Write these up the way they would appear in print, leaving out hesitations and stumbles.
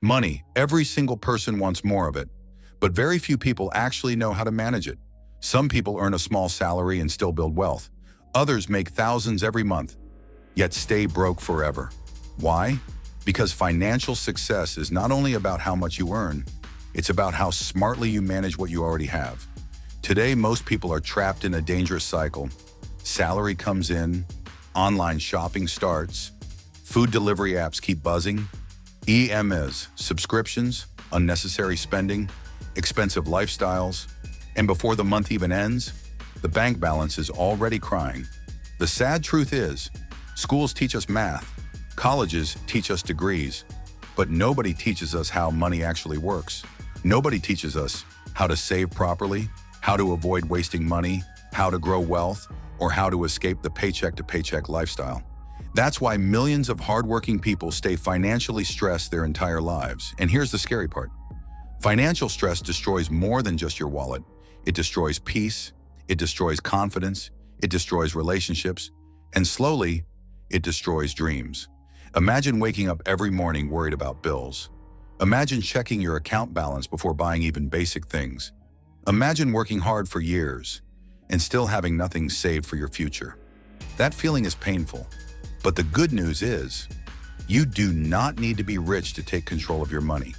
Money, every single person wants more of it, but very few people actually know how to manage it. Some people earn a small salary and still build wealth. Others make thousands every month, yet stay broke forever. Why? Because financial success is not only about how much you earn, it's about how smartly you manage what you already have. Today, most people are trapped in a dangerous cycle. Salary comes in, online shopping starts, food delivery apps keep buzzing, EMS, subscriptions, unnecessary spending, expensive lifestyles, and before the month even ends, the bank balance is already crying. The sad truth is, schools teach us math, colleges teach us degrees, but nobody teaches us how money actually works. Nobody teaches us how to save properly, how to avoid wasting money, how to grow wealth, or how to escape the paycheck-to-paycheck lifestyle. That's why millions of hardworking people stay financially stressed their entire lives. And here's the scary part. Financial stress destroys more than just your wallet. It destroys peace, it destroys confidence, it destroys relationships, and slowly, it destroys dreams. Imagine waking up every morning worried about bills. Imagine checking your account balance before buying even basic things. Imagine working hard for years and still having nothing saved for your future. That feeling is painful. But the good news is, you do not need to be rich to take control of your money.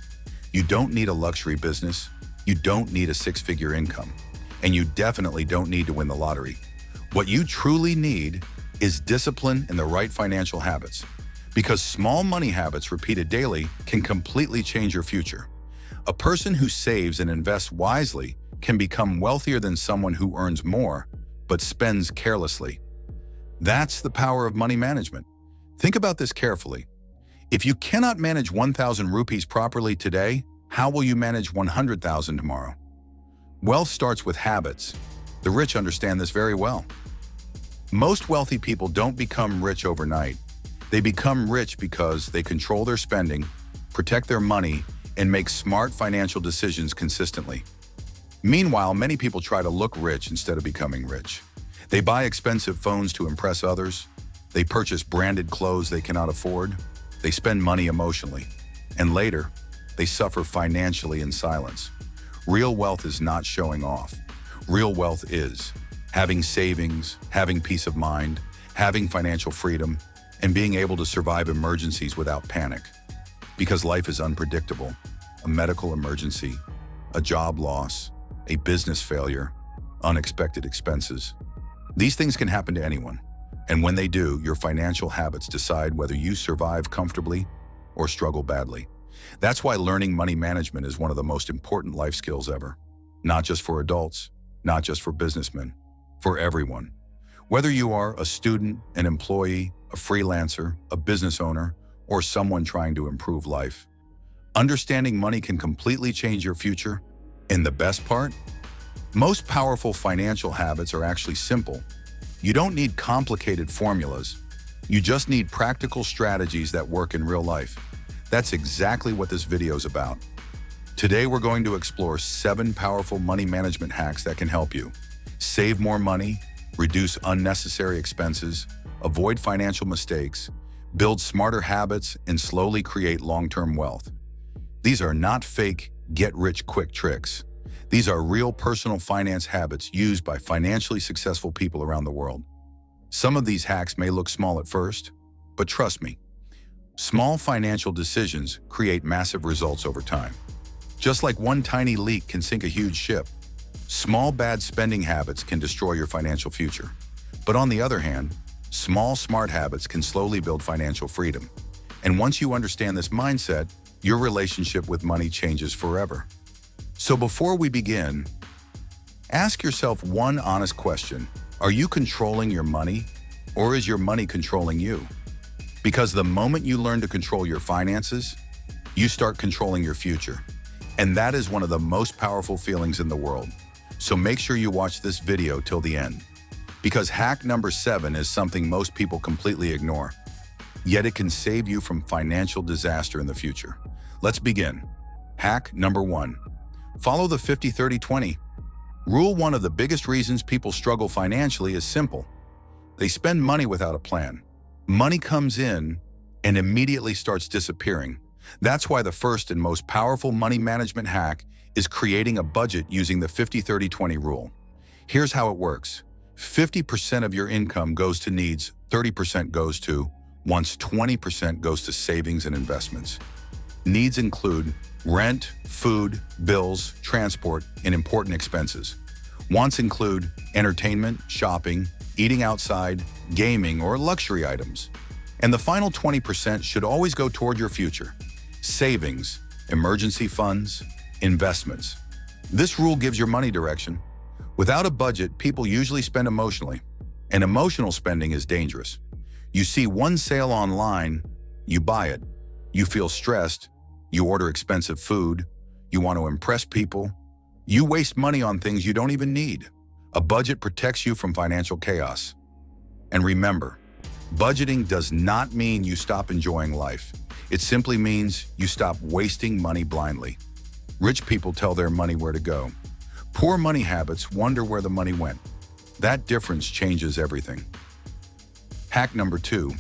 You don't need a luxury business, you don't need a six-figure income, and you definitely don't need to win the lottery. What you truly need is discipline and the right financial habits, because small money habits repeated daily can completely change your future. A person who saves and invests wisely can become wealthier than someone who earns more but spends carelessly. That's the power of money management. Think about this carefully. If you cannot manage 1,000 rupees properly today, how will you manage 100,000 tomorrow? Wealth starts with habits. The rich understand this very well. Most wealthy people don't become rich overnight. They become rich because they control their spending, protect their money, and make smart financial decisions consistently. Meanwhile, many people try to look rich instead of becoming rich. They buy expensive phones to impress others. They purchase branded clothes they cannot afford. They spend money emotionally. And later, they suffer financially in silence. Real wealth is not showing off. Real wealth is having savings, having peace of mind, having financial freedom, and being able to survive emergencies without panic. Because life is unpredictable. A medical emergency, a job loss, a business failure, unexpected expenses. These things can happen to anyone, and when they do, your financial habits decide whether you survive comfortably or struggle badly. That's why learning money management is one of the most important life skills ever. Not just for adults, not just for businessmen, for everyone. Whether you are a student, an employee, a freelancer, a business owner, or someone trying to improve life, understanding money can completely change your future. And the best part? Most powerful financial habits are actually simple. You don't need complicated formulas. You just need practical strategies that work in real life. That's exactly what this video is about. Today, we're going to explore 7 powerful money management hacks that can help you save more money, reduce unnecessary expenses, avoid financial mistakes, build smarter habits, and slowly create long-term wealth. These are not fake, get-rich-quick tricks. These are real personal finance habits used by financially successful people around the world. Some of these hacks may look small at first, but trust me, small financial decisions create massive results over time. Just like one tiny leak can sink a huge ship, small bad spending habits can destroy your financial future. But on the other hand, small smart habits can slowly build financial freedom. And once you understand this mindset, your relationship with money changes forever. So before we begin, ask yourself one honest question. Are you controlling your money, or is your money controlling you? Because the moment you learn to control your finances, you start controlling your future. And that is one of the most powerful feelings in the world. So make sure you watch this video till the end. Because hack number 7 is something most people completely ignore. Yet it can save you from financial disaster in the future. Let's begin. Hack number 1. Follow the 50-30-20. Rule 1 of the biggest reasons people struggle financially is simple. They spend money without a plan. Money comes in and immediately starts disappearing. That's why the first and most powerful money management hack is creating a budget using the 50-30-20 rule. Here's how it works. 50% of your income goes to needs, 30% goes to wants, 20% goes to savings and investments. Needs include rent, food, bills, transport, and important expenses. Wants include entertainment, shopping, eating outside, gaming, or luxury items. And the final 20% should always go toward your future. Savings, emergency funds, investments. This rule gives your money direction. Without a budget, people usually spend emotionally, and emotional spending is dangerous. You see one sale online, you buy it. You feel stressed, you order expensive food, you want to impress people. You waste money on things you don't even need. A budget protects you from financial chaos. And remember, budgeting does not mean you stop enjoying life. It simply means you stop wasting money blindly. Rich people tell their money where to go. Poor money habits wonder where the money went. That difference changes everything. Hack number 2,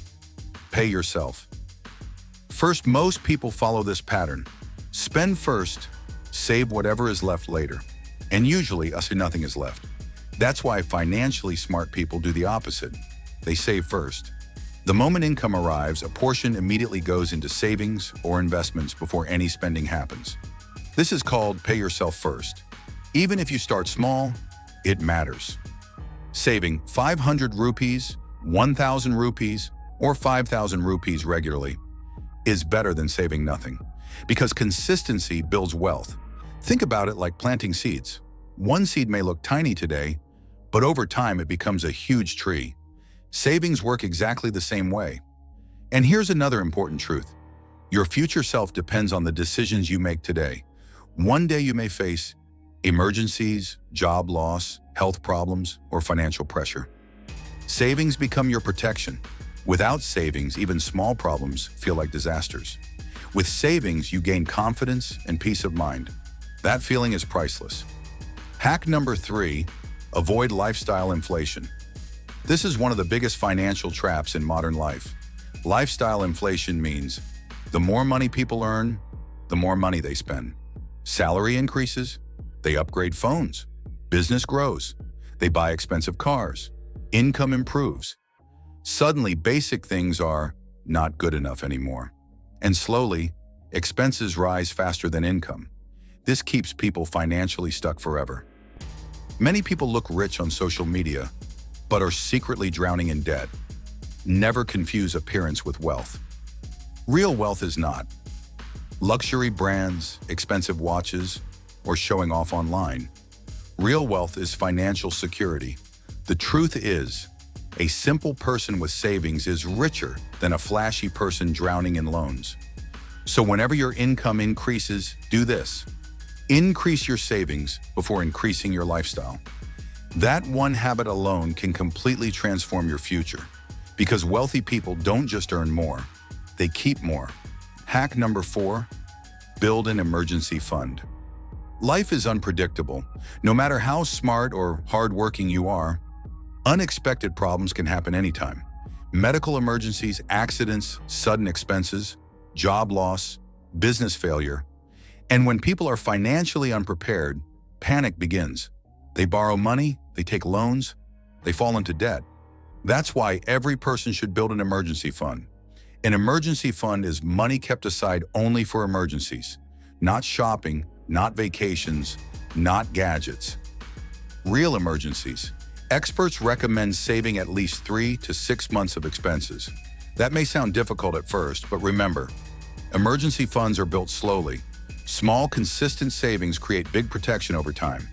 pay yourself. First, most people follow this pattern. Spend first, save whatever is left later. And usually, nothing is left. That's why financially smart people do the opposite. They save first. The moment income arrives, a portion immediately goes into savings or investments before any spending happens. This is called pay yourself first. Even if you start small, it matters. Saving 500 rupees, 1,000 rupees, or 5,000 rupees regularly is better than saving nothing, because consistency builds wealth. Think about it like planting seeds. One seed may look tiny today, but over time it becomes a huge tree. Savings work exactly the same way. And here's another important truth. Your future self depends on the decisions you make today. One day you may face emergencies, job loss, health problems, or financial pressure. Savings become your protection. Without savings, even small problems feel like disasters. With savings, you gain confidence and peace of mind. That feeling is priceless. Hack number 3, avoid lifestyle inflation. This is one of the biggest financial traps in modern life. Lifestyle inflation means the more money people earn, the more money they spend. Salary increases, they upgrade phones. Business grows, they buy expensive cars. Income improves. Suddenly, basic things are not good enough anymore. And slowly, expenses rise faster than income. This keeps people financially stuck forever. Many people look rich on social media, but are secretly drowning in debt. Never confuse appearance with wealth. Real wealth is not luxury brands, expensive watches, or showing off online. Real wealth is financial security. The truth is, a simple person with savings is richer than a flashy person drowning in loans. So whenever your income increases, do this. Increase your savings before increasing your lifestyle. That one habit alone can completely transform your future, because wealthy people don't just earn more, they keep more. Hack number 4, build an emergency fund. Life is unpredictable. No matter how smart or hardworking you are, unexpected problems can happen anytime. Medical emergencies, accidents, sudden expenses, job loss, business failure. And when people are financially unprepared, panic begins. They borrow money, they take loans, they fall into debt. That's why every person should build an emergency fund. An emergency fund is money kept aside only for emergencies, not shopping, not vacations, not gadgets. Real emergencies. Experts recommend saving at least 3 to 6 months of expenses. That may sound difficult at first, but remember, emergency funds are built slowly. Small, consistent savings create big protection over time.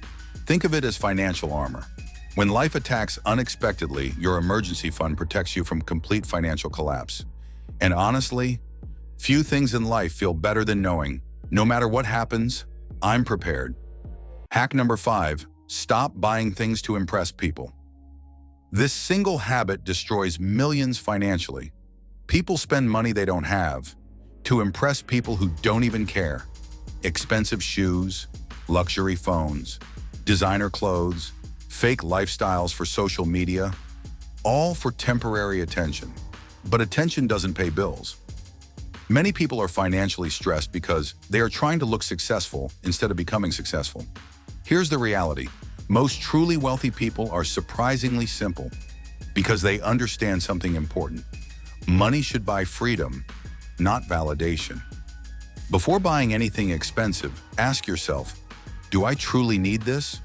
Think of it as financial armor. When life attacks unexpectedly, your emergency fund protects you from complete financial collapse. And honestly, few things in life feel better than knowing, no matter what happens, I'm prepared. Hack number 5, stop buying things to impress people. This single habit destroys millions financially. People spend money they don't have to impress people who don't even care. Expensive shoes, luxury phones, designer clothes, fake lifestyles for social media, all for temporary attention. But attention doesn't pay bills. Many people are financially stressed because they are trying to look successful instead of becoming successful. Here's the reality. Most truly wealthy people are surprisingly simple because they understand something important. Money should buy freedom, not validation. Before buying anything expensive, ask yourself, do I truly need this?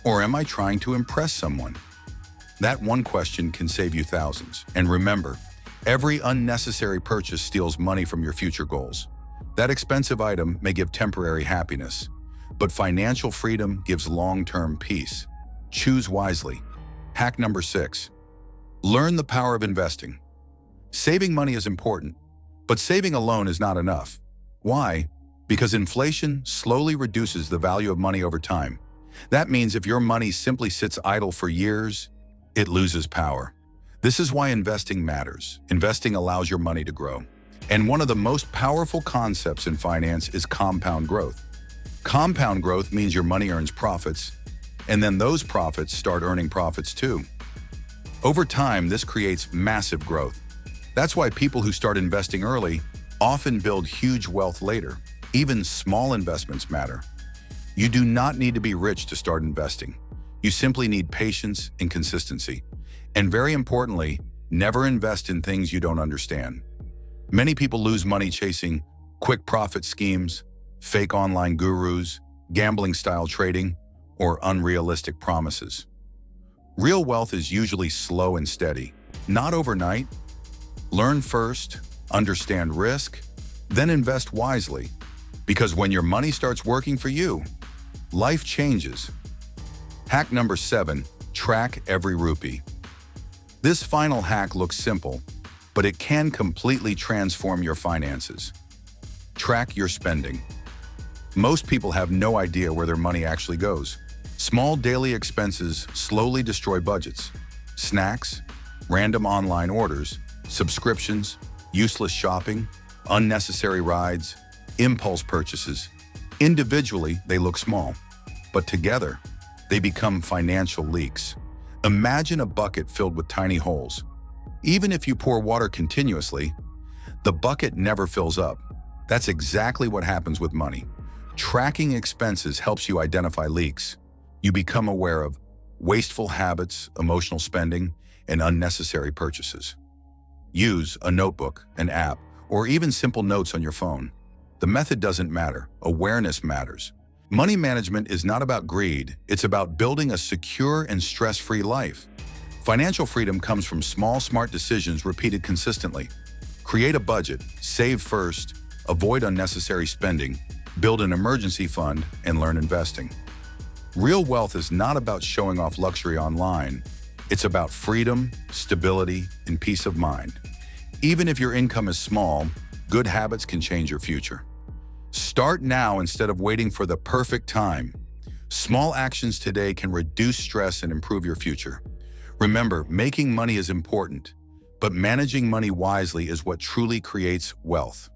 Or am I trying to impress someone? That one question can save you thousands. And remember, every unnecessary purchase steals money from your future goals. That expensive item may give temporary happiness, but financial freedom gives long-term peace. Choose wisely. Hack number 6. Learn the power of investing. Saving money is important, but saving alone is not enough. Why? Because inflation slowly reduces the value of money over time. That means if your money simply sits idle for years, it loses power. This is why investing matters. Investing allows your money to grow. And one of the most powerful concepts in finance is compound growth. Compound growth means your money earns profits, and then those profits start earning profits too. Over time, this creates massive growth. That's why people who start investing early often build huge wealth later. Even small investments matter. You do not need to be rich to start investing. You simply need patience and consistency. And very importantly, never invest in things you don't understand. Many people lose money chasing quick profit schemes, fake online gurus, gambling-style trading, or unrealistic promises. Real wealth is usually slow and steady, not overnight. Learn first, understand risk, then invest wisely. Because when your money starts working for you, life changes. Hack number 7, track every rupee. This final hack looks simple, but it can completely transform your finances. Track your spending. Most people have no idea where their money actually goes. Small daily expenses slowly destroy budgets. Snacks, random online orders, subscriptions, useless shopping, unnecessary rides, impulse purchases. Individually, they look small, but together, they become financial leaks. Imagine a bucket filled with tiny holes. Even if you pour water continuously, the bucket never fills up. That's exactly what happens with money. Tracking expenses helps you identify leaks. You become aware of wasteful habits, emotional spending, and unnecessary purchases. Use a notebook, an app, or even simple notes on your phone. The method doesn't matter. Awareness matters. Money management is not about greed. It's about building a secure and stress-free life. Financial freedom comes from small, smart decisions repeated consistently. Create a budget, save first, avoid unnecessary spending, build an emergency fund, and learn investing. Real wealth is not about showing off luxury online. It's about freedom, stability, and peace of mind. Even if your income is small, good habits can change your future. Start now instead of waiting for the perfect time. Small actions today can reduce stress and improve your future. Remember, making money is important, but managing money wisely is what truly creates wealth.